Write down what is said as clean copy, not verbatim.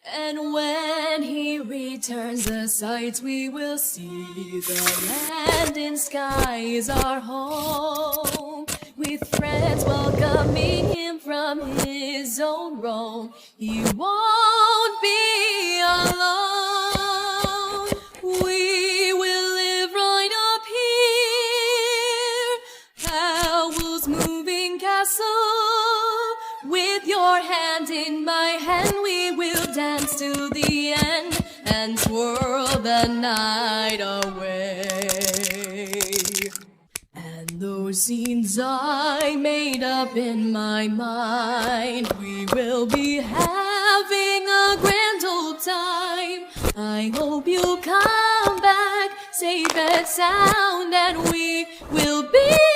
And when he returns, the sights we will see, the land and sky is our home. With friends welcoming him from his own Rome, he won't be alone. We will live right up here, Howl's moving castle. With your hand in my hand, we will dance to the end and twirl the night away. And those scenes I made up in my mind, we will be having a grand old time. I hope you'll come back safe and sound, and we will be